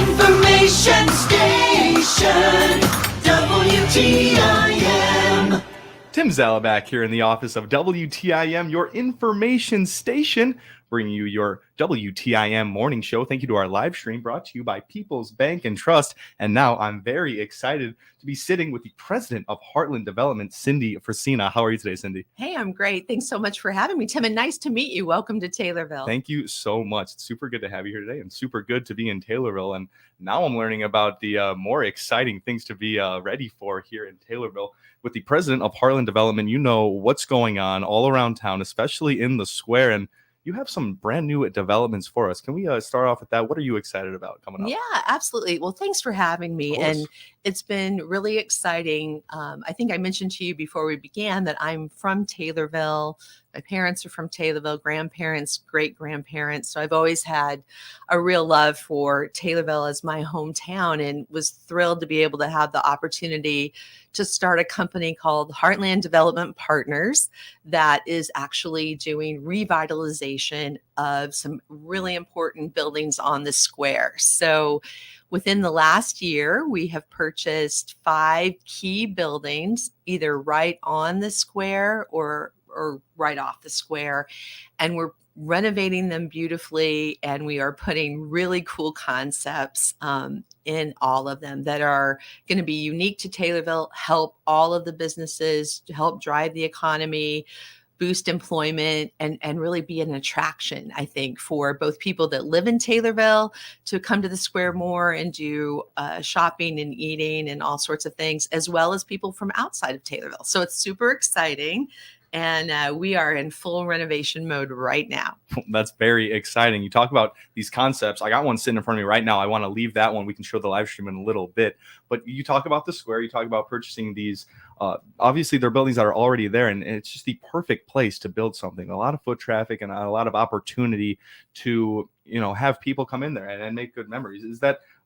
information station, WTIM. Tim Zalabak here in the office of WTIM, your information station, bringing you your WTIM morning show. Thank you to our live stream brought to you by People's Bank and Trust. And now I'm very excited to be sitting with the president of Heartland Development, Cindy Frisina. How are you today, Cindy? Hey, I'm great. Thanks so much for having me, Tim, and nice to meet you. Welcome to Taylorville. Thank you so much. It's super good to have you here today and super good to be in Taylorville. And now I'm learning about the more exciting things to be ready for here in Taylorville. With the president of Heartland Development, you know what's going on all around town, especially in the square. And you have some brand new developments for us. Can we start off with that? What are you excited about coming up? Yeah, absolutely. Well, thanks for having me. And it's been really exciting. I think I mentioned to you before we began that I'm from Taylorville. My parents are from Taylorville, grandparents, great-grandparents. So I've always had a real love for Taylorville as my hometown and was thrilled to be able to have the opportunity to start a company called Heartland Development Partners that is actually doing revitalization of some really important buildings on the square. So within the last year, we have purchased 5 key buildings, either right on the square or right off the square. And we're renovating them beautifully. And we are putting really cool concepts in all of them that are going to be unique to Taylorville, help all of the businesses, to help drive the economy, boost employment, and really be an attraction, I think, for both people that live in Taylorville to come to the square more and do shopping and eating and all sorts of things, as well as people from outside of Taylorville. So it's super exciting. And we are in full renovation mode right now. That's very exciting. You talk about these concepts. I got one sitting in front of me right now. I want to leave that one. We can show the live stream in a little bit. But you talk about the square. You talk about purchasing these. Obviously, they're buildings that are already there. And it's just the perfect place to build something. A lot of foot traffic and a lot of opportunity to, have people come in there and make good memories.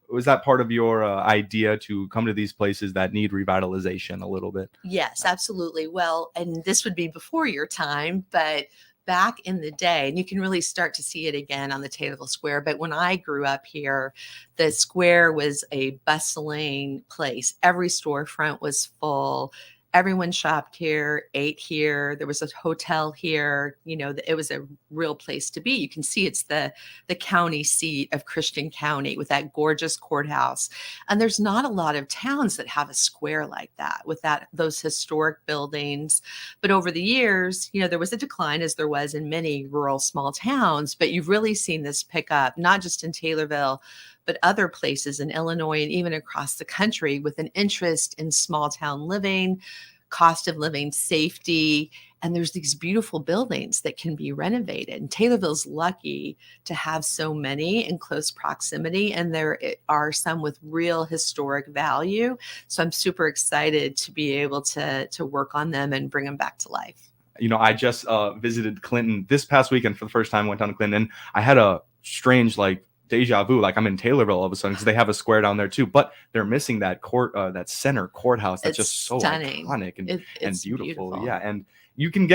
Was that part of your idea to come to these places that need revitalization a little bit? Yes, absolutely. Well, and this would be before your time, but back in the day, and you can really start to see it again on the Taylorville Square. But when I grew up here, the square was a bustling place. Every storefront was full. Everyone shopped here, ate here. There was a hotel here. It was a real place to be. You can see it's the county seat of Christian County with that gorgeous courthouse. And there's not a lot of towns that have a square like that with those historic buildings. But over the years, there was a decline, as there was in many rural small towns. But you've really seen this pick up, not just in Taylorville, but other places in Illinois and even across the country, with an interest in small town living, cost of living, safety. And there's these beautiful buildings that can be renovated. And Taylorville's lucky to have so many in close proximity. And there are some with real historic value. So I'm super excited to be able to work on them and bring them back to life. I just visited Clinton this past weekend for the first time. Went down to Clinton, and I had a strange deja vu, like I'm in Taylorville all of a sudden, because they have a square down there too, but they're missing that that center courthouse that's just so stunning. Iconic and beautiful. Yeah, and you can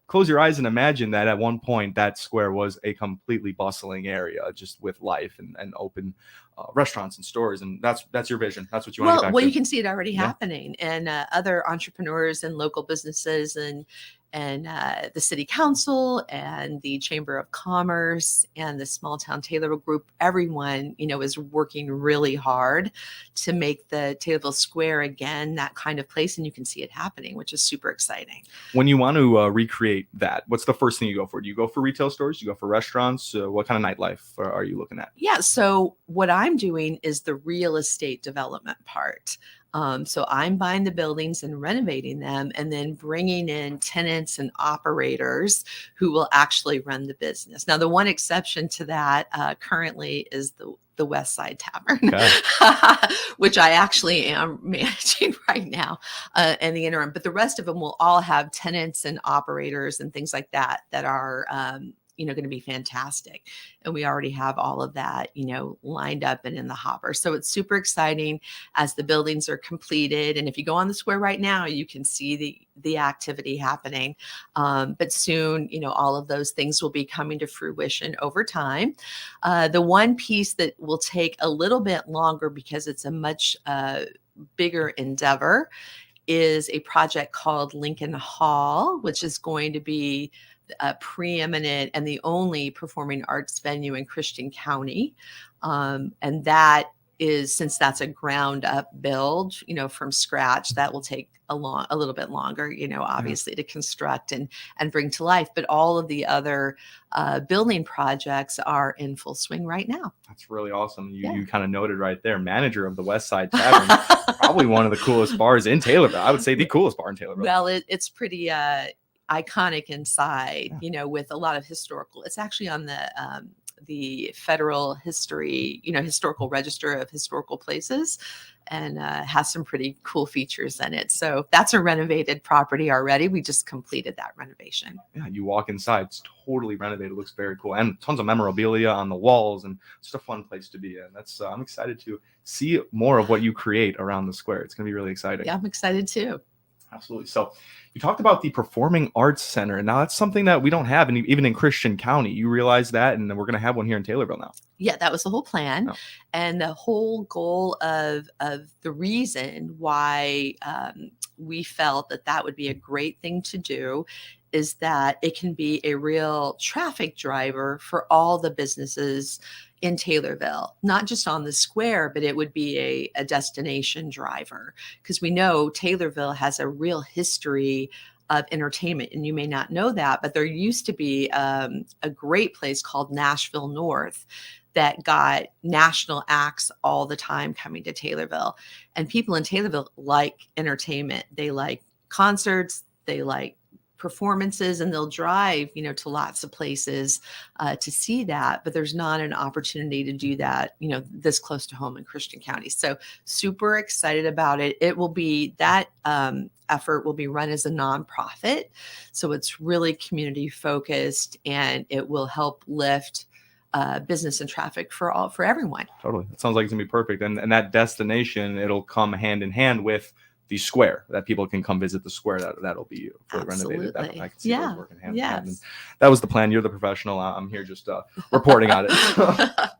close your eyes and imagine that at one point that square was a completely bustling area, just with life and open restaurants and stores, and that's your vision. That's what you want to get back to. You can see it already happening, and other entrepreneurs and local businesses and the city council and the Chamber of Commerce and the Small Town Taylorville Group, everyone, is working really hard to make the Taylorville Square again that kind of place. And you can see it happening, which is super exciting. When you want to recreate that, what's the first thing you go for? Do you go for retail stores? Do you go for restaurants? What kind of nightlife are you looking at? Yeah. So what I'm doing is the real estate development part. So I'm buying the buildings and renovating them and then bringing in tenants and operators who will actually run the business. Now, the one exception to that currently is the West Side Tavern, which I actually am managing right now in the interim. But the rest of them will all have tenants and operators and things like that are going to be fantastic. And we already have all of that, lined up and in the hopper. So it's super exciting as the buildings are completed. And if you go on the square right now, you can see the activity happening. But soon, all of those things will be coming to fruition over time. The one piece that will take a little bit longer because it's a much bigger endeavor is a project called Lincoln Hall, which is going to be a preeminent and the only performing arts venue in Christian County. And that is, since that's a ground up build, from scratch, that will take a little bit longer, obviously to construct and bring to life. But all of the other building projects are in full swing right now. That's really awesome. You kind of noted right there, manager of the West Side Tavern, probably one of the coolest bars in Taylorville. I would say the coolest bar in Taylorville. Well, it's pretty iconic inside, with a lot of historical. It's actually on the Federal Historical Register of Historical Places, and has some pretty cool features in it. So that's a renovated property already. We just completed that renovation. Yeah, you walk inside, it's totally renovated. It looks very cool, and tons of memorabilia on the walls, and it's a fun place to be in. That's I'm excited to see more of what you create around the square. It's going to be really exciting. Yeah, I'm excited too. Absolutely. So you talked about the Performing Arts Center, and now that's something that we don't have even in Christian County. You realize that, and we're going to have one here in Taylorville now. Yeah, that was the whole plan. Oh. And the whole goal of the reason why we felt that would be a great thing to do is that it can be a real traffic driver for all the businesses in Taylorville, not just on the square, but it would be a destination driver, because we know Taylorville has a real history of entertainment. And you may not know that, but there used to be a great place called Nashville North that got national acts all the time coming to Taylorville. And people in Taylorville like entertainment. They like concerts, they like performances, and they'll drive, to lots of places to see that, but there's not an opportunity to do that, this close to home in Christian County. So super excited about it. It will be that effort will be run as a nonprofit. So it's really community focused, and it will help lift business and traffic for everyone. Totally. It sounds like it's gonna be perfect. And that destination, it'll come hand in hand with the square, that people can come visit the square. That'll be fully renovated. I can see those working hand in hand. And that was the plan. You're the professional. I'm here just reporting on it.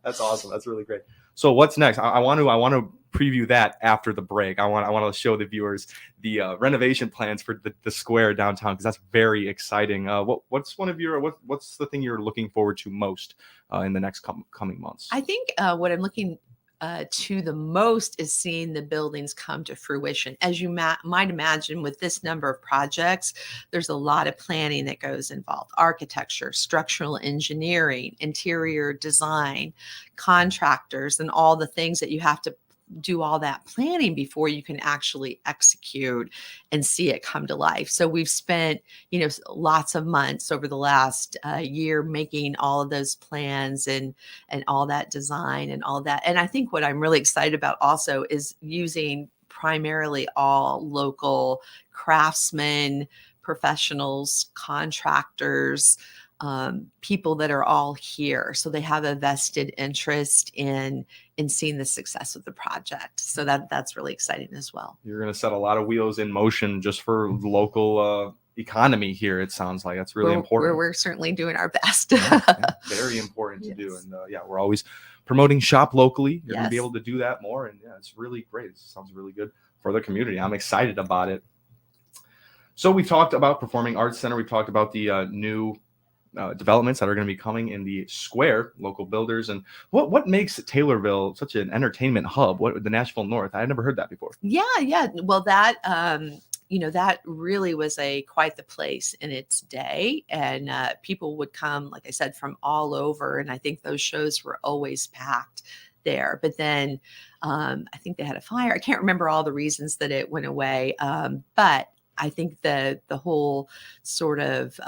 That's awesome. That's really great. So what's next? I want to preview that after the break. I want to show the viewers the renovation plans for the square downtown, because that's very exciting. What's the thing you're looking forward to most in the next coming months? I think what I'm looking to the most is seeing the buildings come to fruition. As you might imagine, with this number of projects, there's a lot of planning that goes involved: architecture, structural engineering, interior design, contractors, and all the things that you have to do all that planning before you can actually execute and see it come to life. So we've spent, lots of months over the last year making all of those plans and all that design and all that. And I think what I'm really excited about also is using primarily all local craftsmen, professionals, contractors, people that are all here. So they have a vested interest in seeing the success of the project. So that's really exciting as well. You're going to set a lot of wheels in motion just for local economy here. It sounds like that's really important. We're certainly doing our best. Very important to do. And we're always promoting shop locally. You're going to be able to do that more. And it's really great. It sounds really good for the community. I'm excited about it. So we've talked about Performing Arts Center. We've talked about the new developments that are going to be coming in the square, local builders. And what makes Taylorville such an entertainment hub? The Nashville North? I had never heard that before. Yeah. Well, that that really was quite the place in its day, and people would come, like I said, from all over, and I think those shows were always packed there. But then I think they had a fire. I can't remember all the reasons that it went away, but I think the whole sort of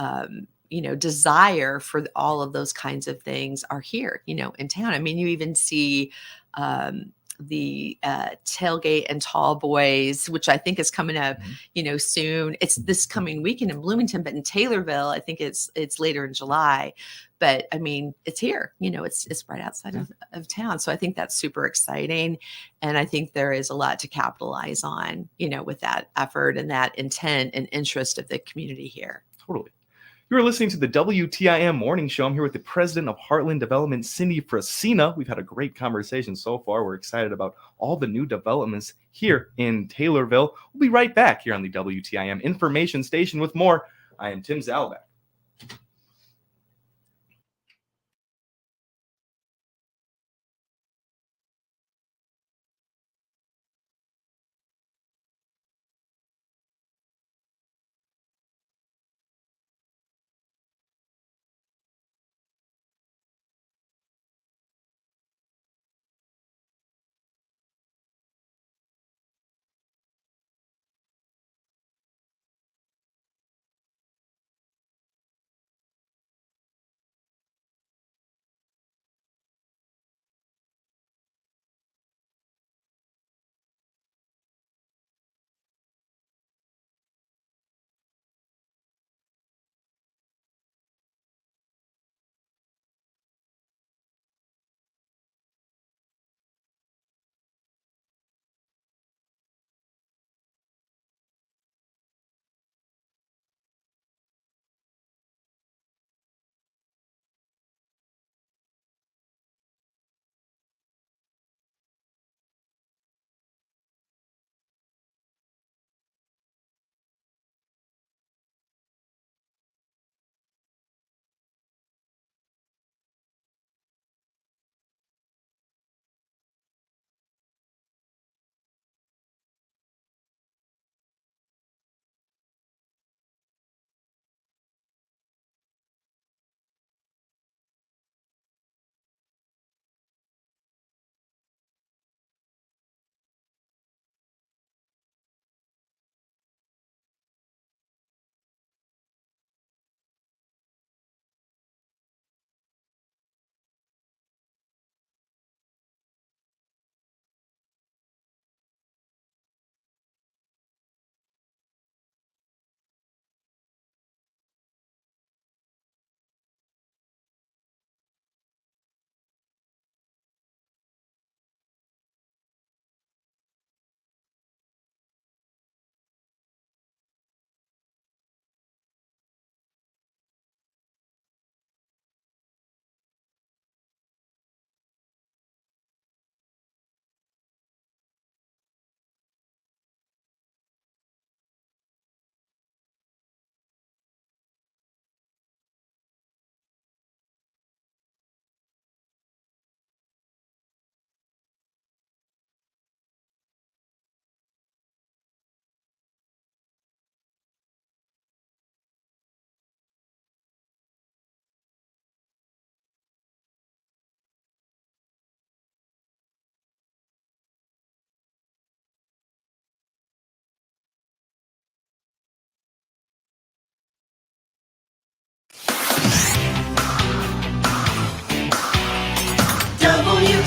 desire for all of those kinds of things are here, in town. I mean, you even see tailgate and tall boys, which I think is coming up, Mhm. soon. It's this coming weekend in Bloomington, but in Taylorville, I think it's later in July. But I mean, it's here, it's right outside of town. So I think that's super exciting. And I think there is a lot to capitalize on, with that effort and that intent and interest of the community here. Totally. You are listening to the WTIM Morning Show. I'm here with the president of Heartland Development, Cindy Frisina. We've had a great conversation so far. We're excited about all the new developments here in Taylorville. We'll be right back here on the WTIM Information Station with more. I am Tim Zalback.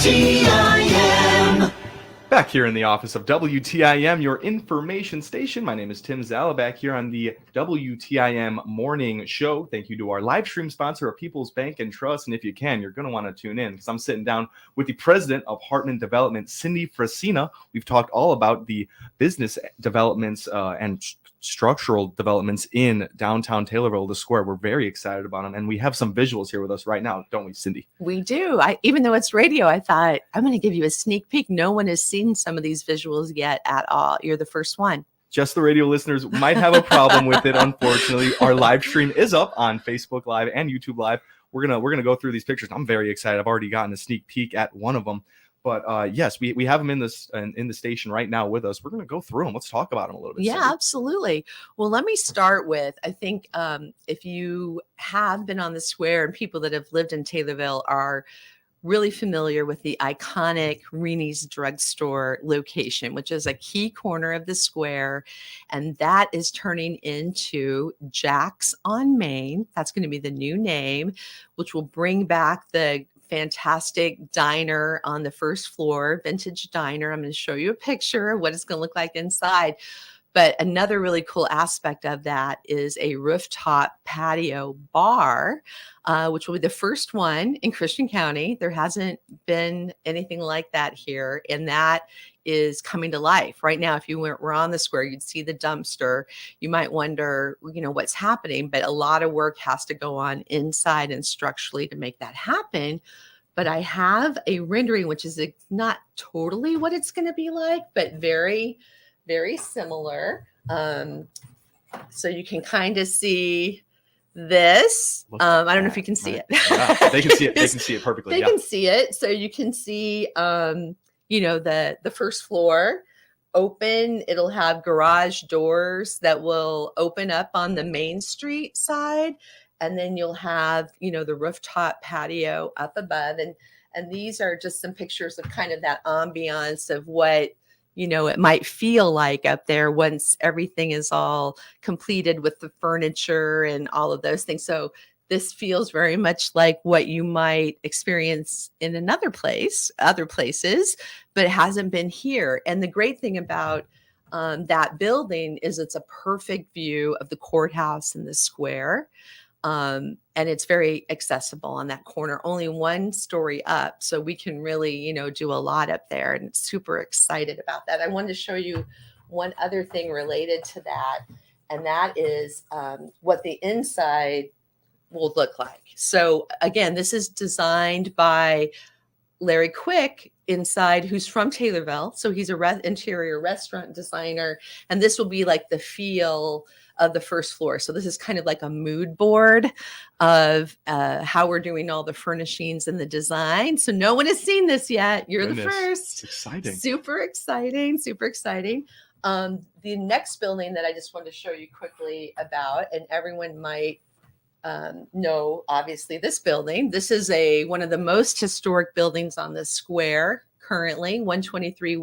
WTIM. Back here in the office of WTIM, your information station. My name is Tim Zalback here on the WTIM Morning Show. Thank you to our live stream sponsor, People's Bank and Trust. And if you can, you're going to want to tune in because I'm sitting down with the president of Heartland Development, Cindy Frisina. We've talked all about the business developments and structural developments in downtown Taylorville, the square. We're very excited about them. And we have some visuals here with us right now, don't we, Cindy? We do. Even though it's radio, I thought I'm going to give you a sneak peek. No one has seen some of these visuals yet at all. You're the first one. Just the radio listeners might have a problem with it. Unfortunately, our live stream is up on Facebook Live and YouTube Live. We're gonna go through these pictures. I'm very excited. I've already gotten a sneak peek at one of them. But yes, we have them in the station right now with us. We're going to go through them. Let's talk about them a little bit. Yeah, Cindy. absolutely. Well, let me start with, I think if you have been on the square and people that have lived in Taylorville are really familiar with the iconic Reni's drugstore location, which is a key corner of the square. And that is turning into Jack's on Main. That's going to be the new name, which will bring back the fantastic diner on the first floor, vintage diner. I'm going to show you a picture of what it's going to look like inside. But another really cool aspect of that is a rooftop patio bar, which will be the first one in Christian County. There hasn't been anything like that here, and that is coming to life right now. If you were on the square, you'd see the dumpster. You might wonder, what's happening, but a lot of work has to go on inside and structurally to make that happen. But I have a rendering, which is not totally what it's going to be like, but very, very similar. So you can kind of see this. I don't know if you can see it. Yeah, they can see it. They can see it perfectly. They can see it. So you can see, the first floor open. It'll have garage doors that will open up on the Main Street side. And then you'll have, the rooftop patio up above. And these are just some pictures of kind of that ambiance of what, it might feel like up there once everything is all completed with the furniture and all of those things. So this feels very much like what you might experience in other places, but it hasn't been here. And the great thing about that building is it's a perfect view of the courthouse and the square. And it's very accessible on that corner, only one story up. So we can really, do a lot up there, and super excited about that. I wanted to show you one other thing related to that. And that is what the inside will look like. So again, this is designed by Larry Quick inside, who's from Taylorville. So he's a interior restaurant designer. And this will be like the feel of the first floor. So this is kind of like a mood board of how we're doing all the furnishings and the design. So no one has seen this yet. You're the first. It's exciting. Super exciting. Super exciting. The next building that I just wanted to show you quickly about, and everyone might know, obviously, this building. This is one of the most historic buildings on the square currently, 123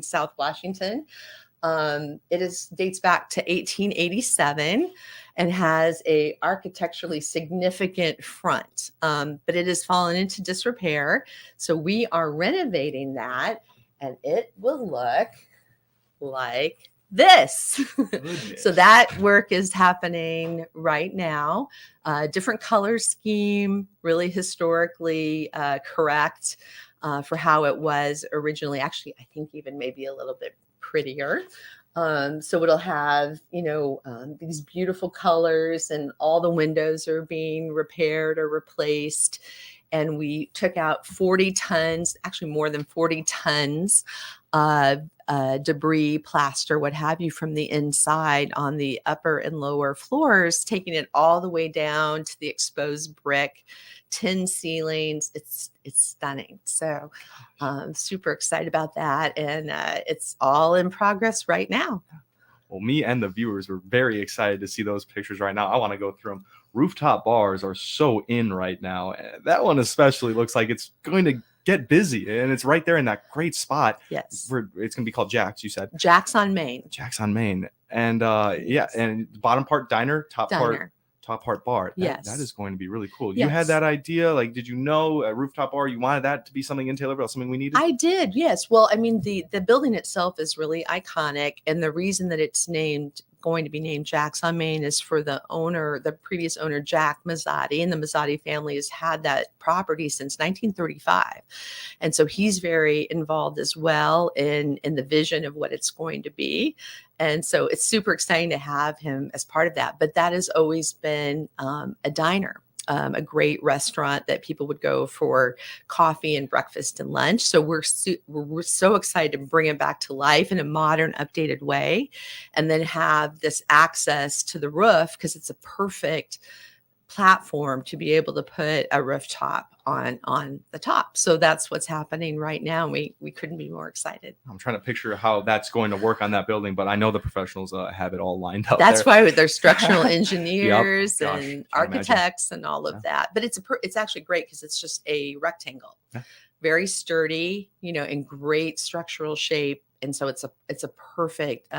South Washington. It dates back to 1887 and has a architecturally significant front, but it has fallen into disrepair. So we are renovating that, and it will look like this. So that work is happening right now. Different color scheme, really historically correct for how it was originally. Actually, I think even maybe a little bit prettier. So it'll have, these beautiful colors, and all the windows are being repaired or replaced. And we took out 40 tons, actually more than 40 tons of debris, plaster, what have you, from the inside on the upper and lower floors, taking it all the way down to the exposed brick, tin ceilings. It's stunning. So super excited about that. And it's all in progress right now. Well, me and the viewers were very excited to see those pictures right now. I want to go through them. Rooftop bars are so in right now. That one especially looks like it's going to get busy, and it's right there in that great spot. Yes. It's going to be called Jack's, you said. Jack's on Main. Jack's on Main. And yes. And bottom part diner, top part bar. Yes. That is going to be really cool. Yes. You had that idea? Like, did you know a rooftop bar, you wanted that to be something in Taylorville, something we needed? I did, yes. Well, I mean, the building itself is really iconic. And the reason that it's going to be named Jack's on Main is for the previous owner, Jack Mazzotti. And the Mazzotti family has had that property since 1935. And so he's very involved as well in the vision of what it's going to be. And so it's super exciting to have him as part of that. But that has always been a diner, a great restaurant that people would go for coffee and breakfast and lunch. So we're so excited to bring it back to life in a modern, updated way, and then have this access to the roof, because it's a perfect platform to be able to put a rooftop on the top. So that's what's happening right now. We couldn't be more excited. I'm trying to picture how that's going to work on that building, but I know the professionals have it all lined up. That's why they're structural engineers Yep. and architects and all of that. But it's actually great because it's just a rectangle, very sturdy, in great structural shape. And so it's a perfect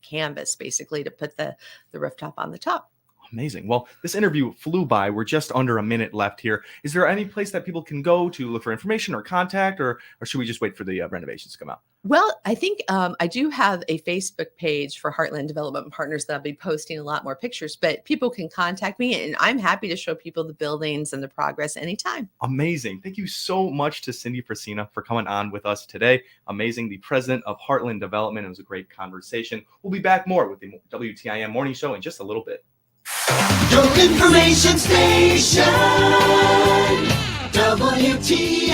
canvas basically to put the rooftop on the top. Amazing. Well, this interview flew by. We're just under a minute left here. Is there any place that people can go to look for information or contact, or should we just wait for the renovations to come out? Well, I think I do have a Facebook page for Heartland Development Partners that I'll be posting a lot more pictures, but people can contact me and I'm happy to show people the buildings and the progress anytime. Amazing. Thank you so much to Cindy Frisina for coming on with us today. Amazing. The president of Heartland Development. It was a great conversation. We'll be back more with the WTIM morning show in just a little bit. Your information station, WTIM.